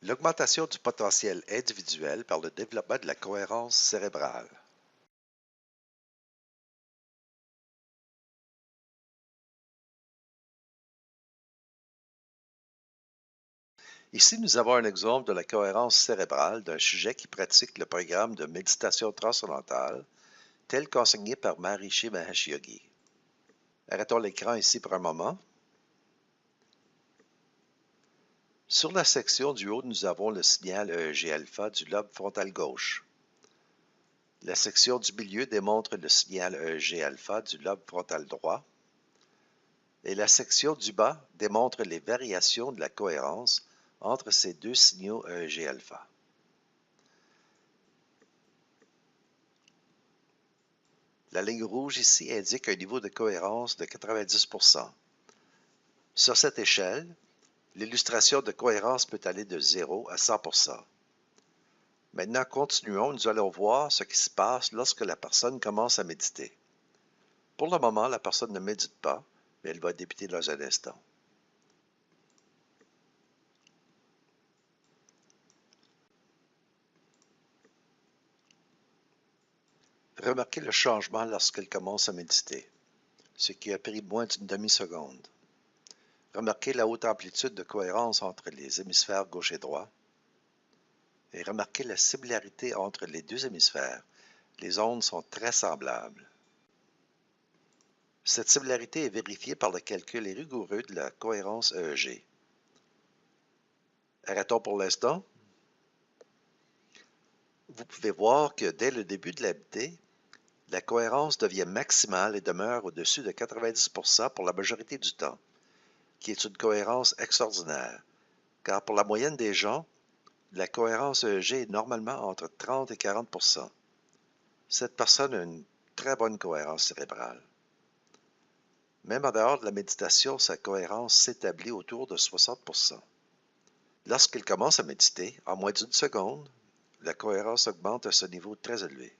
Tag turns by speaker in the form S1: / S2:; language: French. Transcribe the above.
S1: L'augmentation du potentiel individuel par le développement de la cohérence cérébrale. Ici, nous avons un exemple de la cohérence cérébrale d'un sujet qui pratique le programme de méditation transcendantale tel qu'enseigné par Maharishi Mahesh Yogi. Arrêtons l'écran ici pour un moment. Sur la section du haut, nous avons le signal EEG-alpha du lobe frontal gauche. La section du milieu démontre le signal EEG-alpha du lobe frontal droit. Et la section du bas démontre les variations de la cohérence entre ces deux signaux EEG-alpha. La ligne rouge ici indique un niveau de cohérence de 90%. Sur cette échelle, l'illustration de cohérence peut aller de 0 à 100%. Maintenant, continuons, nous allons voir ce qui se passe lorsque la personne commence à méditer. Pour le moment, la personne ne médite pas, mais elle va débuter dans un instant. Remarquez le changement lorsqu'elle commence à méditer, ce qui a pris moins d'une demi-seconde. Remarquez la haute amplitude de cohérence entre les hémisphères gauche et droit. Et remarquez la similarité entre les deux hémisphères. Les ondes sont très semblables. Cette similarité est vérifiée par le calcul rigoureux de la cohérence EEG. Arrêtons pour l'instant. Vous pouvez voir que dès le début de l'habité, la cohérence devient maximale et demeure au-dessus de 90% pour la majorité du temps, qui est une cohérence extraordinaire, car pour la moyenne des gens, la cohérence EEG est normalement entre 30 et 40%. Cette personne a une très bonne cohérence cérébrale. Même en dehors de la méditation, sa cohérence s'établit autour de 60%. Lorsqu'il commence à méditer, en moins d'une seconde, la cohérence augmente à ce niveau très élevé.